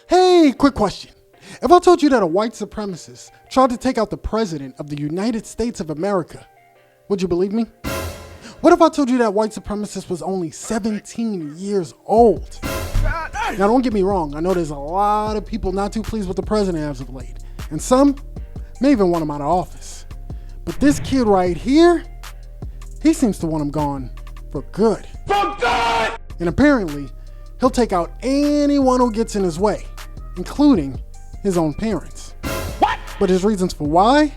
Hey, quick question. If I told you that a white supremacist tried to take out the president of the United States of America, would you believe me? What if I told you that white supremacist was only 17 years old? Now, don't get me wrong. I know there's a lot of people not too pleased with the president as of late, and some may even want him out of office. But this kid right here, he seems to want him gone for good. For good! And apparently, he'll take out anyone who gets in his way, including his own parents. What? But his reasons for why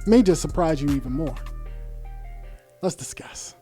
may just surprise you even more. Let's discuss.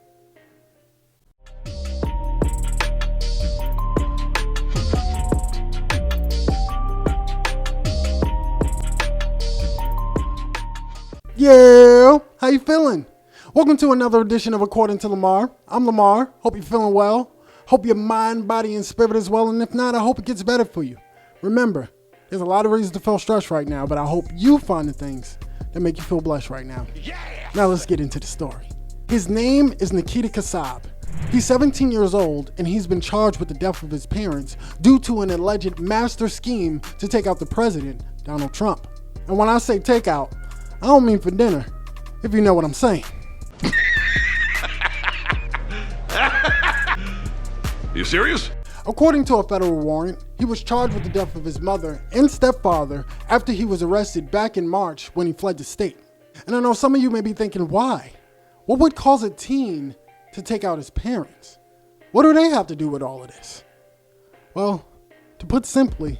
Yeah, how you feeling? Welcome to another edition of According to Lamar. I'm Lamar. Hope you're feeling well. Hope your mind, body, and spirit is well. And if not, I hope it gets better for you. Remember, there's a lot of reasons to feel stressed right now, but I hope you find the things that make you feel blessed right now. Yeah. Now let's get into the story. His name is Nikita Kasab. He's 17 years old, and he's been charged with the death of his parents due to an alleged master scheme to take out the president, Donald Trump. And when I say take out, I don't mean for dinner, if you know what I'm saying. You serious? According to a federal warrant, he was charged with the death of his mother and stepfather after he was arrested back in March when he fled the state. And I know some of you may be thinking, why? What would cause a teen to take out his parents? What do they have to do with all of this? Well, to put simply,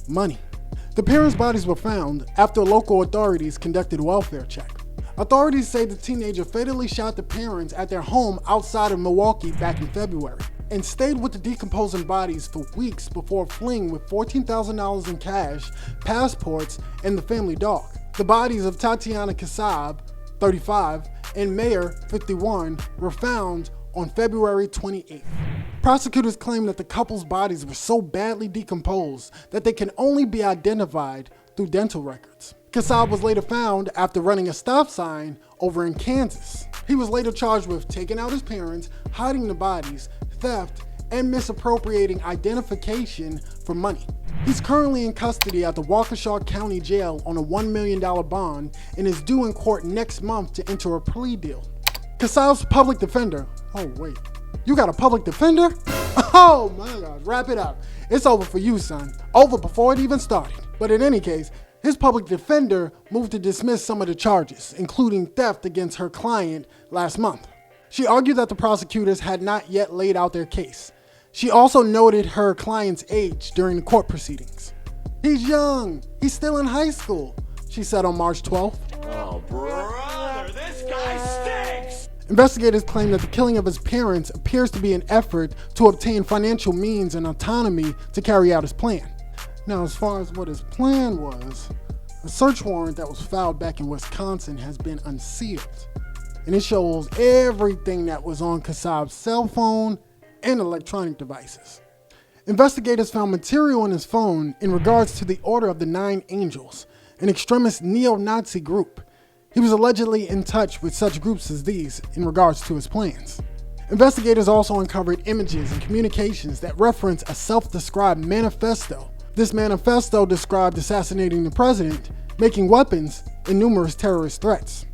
money. The parents' bodies were found after local authorities conducted a welfare check. Authorities say the teenager fatally shot the parents at their home outside of Milwaukee back in February and stayed with the decomposing bodies for weeks before fleeing with $14,000 in cash, passports, and the family dog. The bodies of Tatiana Kasab, 35, and Mayer, 51, were found on February 28th. Prosecutors claim that the couple's bodies were so badly decomposed that they can only be identified through dental records. Kasab was later found after running a stop sign over in Kansas. He was later charged with taking out his parents, hiding the bodies, theft, and misappropriating identification for money. He's currently in custody at the Waukesha County Jail on a $1 million bond and is due in court next month to enter a plea deal. Kasab's public defender, oh wait, you got a public defender? Oh my gosh, wrap it up. It's over for you, son. Over before it even started. But in any case, his public defender moved to dismiss some of the charges, including theft against her client last month. She argued that the prosecutors had not yet laid out their case. She also noted her client's age during the court proceedings. He's young. He's still in high school, she said on March 12th. Oh, brother, this guy stinks! Investigators claim that the killing of his parents appears to be an effort to obtain financial means and autonomy to carry out his plan. Now, as far as what his plan was, a search warrant that was filed back in Wisconsin has been unsealed, and it shows everything that was on Kasab's cell phone and electronic devices. Investigators found material on his phone in regards to the Order of the Nine Angels, an extremist neo-Nazi group. He was allegedly in touch with such groups as these in regards to his plans. Investigators also uncovered images and communications that reference a self-described manifesto. This manifesto described assassinating the president, making weapons, and numerous terrorist threats.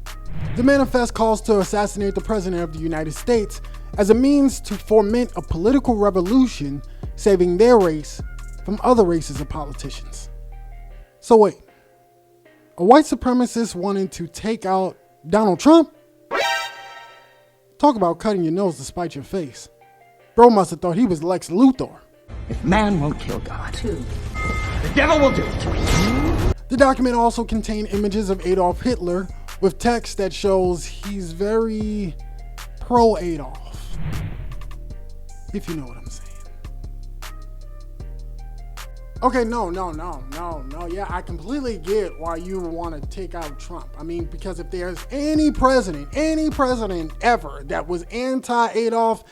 The manifest calls to assassinate the president of the United States as a means to foment a political revolution, saving their race from other races of politicians. So wait, a white supremacist wanting to take out Donald Trump? Talk about cutting your nose to spite your face. Bro must have thought he was Lex Luthor. If man won't kill God, the devil will do it. The document also contained images of Adolf Hitler with text that shows he's very pro-Adolf, if you know what I'm saying. Okay, no, yeah, I completely get why you want to take out Trump. I mean, because if there's any president ever that was anti-Adolf,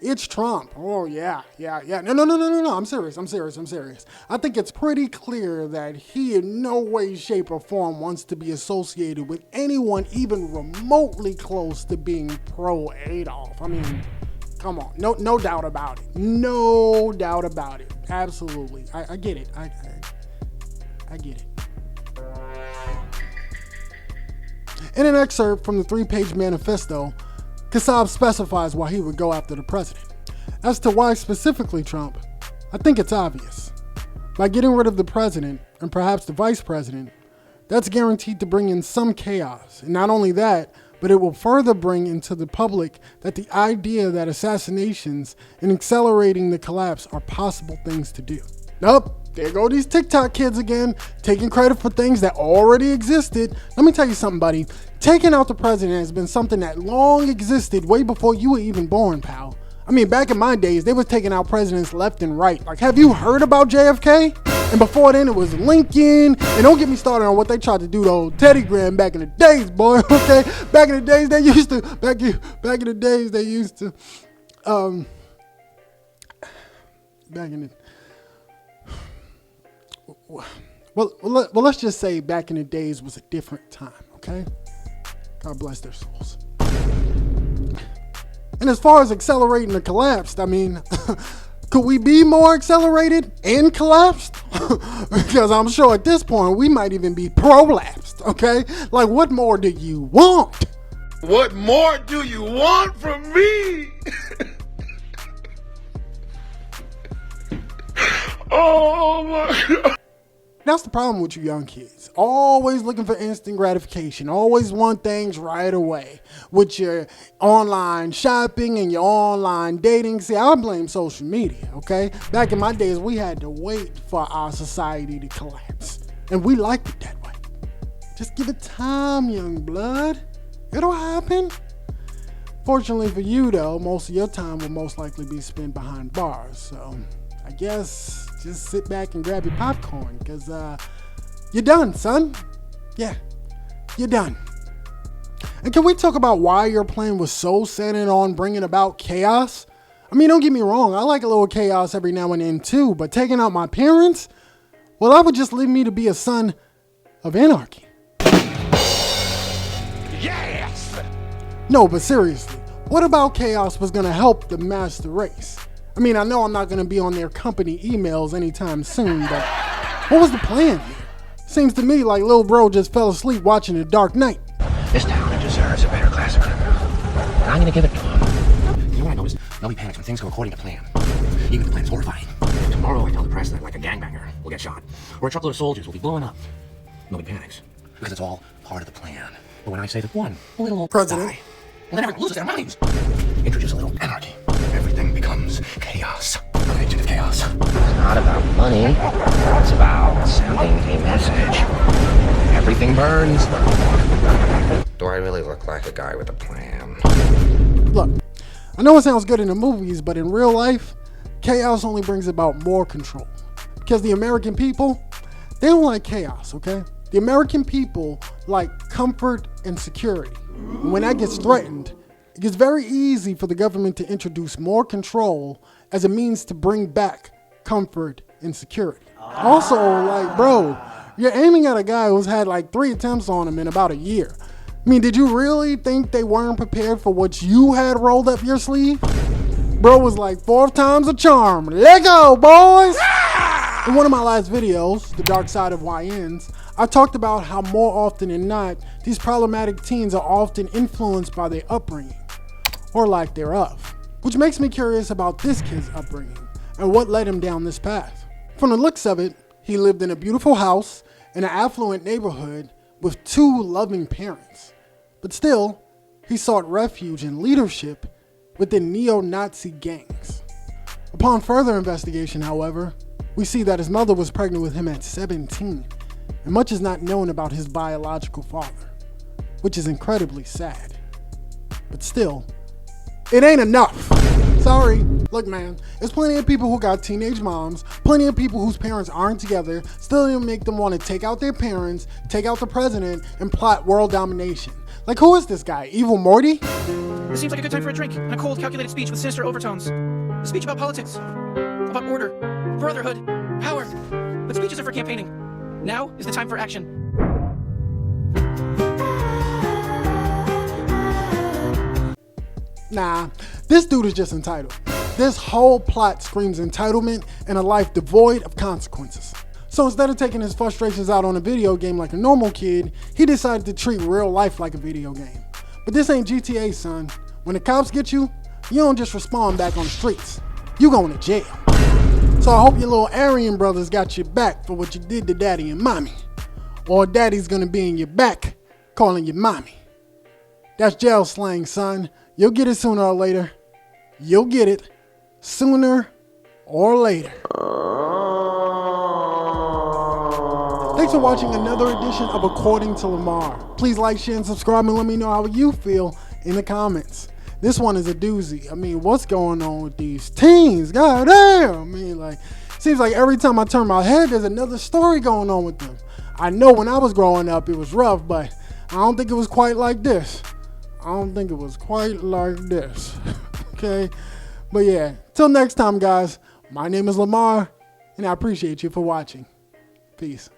it's Trump. Oh, yeah. No. I'm serious. I think it's pretty clear that he in no way, shape, or form wants to be associated with anyone even remotely close to being pro-Adolf. I mean, Come on. No doubt about it. No doubt about it. Absolutely. I get it. I get it. In an excerpt from the 3-page manifesto, Kassab specifies why he would go after the president. As to why specifically Trump, I think it's obvious. By getting rid of the president, and perhaps the vice president, that's guaranteed to bring in some chaos. And not only that, but it will further bring into the public that the idea that assassinations and accelerating the collapse are possible things to do. Nope. There go these TikTok kids again, taking credit for things that already existed. Let me tell you something, buddy. Taking out the president has been something that long existed way before you were even born, pal. I mean, back in my days, they was taking out presidents left and right. Like, have you heard about JFK? And before then, it was Lincoln. And don't get me started on what they tried to do to old Teddy Graham back in the days, boy. Okay, back in the days they used to. Back in the days they used to. Back in the. Well, let's just say back in the days was a different time, okay? God bless their souls. And as far as accelerating the collapse, I mean, could we be more accelerated and collapsed? Because I'm sure at this point we might even be prolapsed, okay? Like, what more do you want? What more do you want from me? Oh my God. That's the problem with you young kids. Always looking for instant gratification. Always want things right away. With your online shopping and your online dating. See, I blame social media, okay? Back in my days, we had to wait for our society to collapse. And we liked it that way. Just give it time, young blood. It'll happen. Fortunately for you, though, most of your time will most likely be spent behind bars. So, I guess just sit back and grab your popcorn, because you're done, son. Yeah, you're done. And can we talk about why your plan was so centered on bringing about chaos? I mean, don't get me wrong, I like a little chaos every now and then too, but taking out my parents? Well, that would just leave me to be a son of anarchy. Yes! No, but seriously, what about chaos was going to help the master race? I mean, I know I'm not going to be on their company emails anytime soon, but what was the plan here? Seems to me like little bro just fell asleep watching The Dark Knight. This town deserves a better class of criminal. And I'm gonna give it to him. You know what I noticed? Nobody panics when things go according to plan. Even if the plan is horrifying. Tomorrow I tell the press that like a gangbanger will get shot. Or a truckload of soldiers will be blowing up. Nobody panics. Because it's all part of the plan. But when I say that one little old President. guy, well, then everyone loses their minds. Introduce a little anarchy. Everything becomes chaos. An agent of chaos. It's not about money. It's about sending a message. Everything burns. Do I really look like a guy with a plan? Look, I know it sounds good in the movies, but in real life, chaos only brings about more control. Because the American people, they don't like chaos, okay? The American people like comfort and security. And when that gets threatened, it gets very easy for the government to introduce more control as a means to bring back comfort and security. Also, like, bro, you're aiming at a guy who's had like 3 attempts on him in about a year. I mean, did you really think they weren't prepared for what you had rolled up your sleeve? Bro was like 4th time's a charm. Let go, boys! In one of my last videos, The Dark Side of YNs, I talked about how more often than not, these problematic teens are often influenced by their upbringing, or lack thereof. Which makes me curious about this kid's upbringing, and what led him down this path. From the looks of it, he lived in a beautiful house, in an affluent neighborhood, with 2 loving parents. But still, he sought refuge and leadership within neo-Nazi gangs. Upon further investigation, however, we see that his mother was pregnant with him at 17, and much is not known about his biological father, which is incredibly sad. But still, it ain't enough. Sorry. Look, man, there's plenty of people who got teenage moms, plenty of people whose parents aren't together, still didn't make them want to take out their parents, take out the president, and plot world domination. Like, who is this guy? Evil Morty? This seems like a good time for a drink and a cold, calculated speech with sinister overtones. A speech about politics, about order, brotherhood, power. But speeches are for campaigning. Now is the time for action. Nah, this dude is just entitled. This whole plot screams entitlement and a life devoid of consequences. So instead of taking his frustrations out on a video game like a normal kid, he decided to treat real life like a video game. But this ain't GTA, son. When the cops get you, you don't just respond back on the streets. You going to jail. So I hope your little Aryan brothers got your back for what you did to daddy and mommy. Or daddy's gonna be in your back calling you mommy. That's jail slang, son. You'll get it sooner or later. You'll get it sooner or later. Thanks for watching another edition of According to Lamar. Please like, share, and subscribe, and let me know how you feel in the comments. This one is a doozy. I mean, what's going on with these teens? God damn. I mean, like, seems like every time I turn my head, there's another story going on with them. I know when I was growing up, it was rough, but I don't think it was quite like this. Okay? But yeah, till next time, guys, my name is Lamar, and I appreciate you for watching. Peace.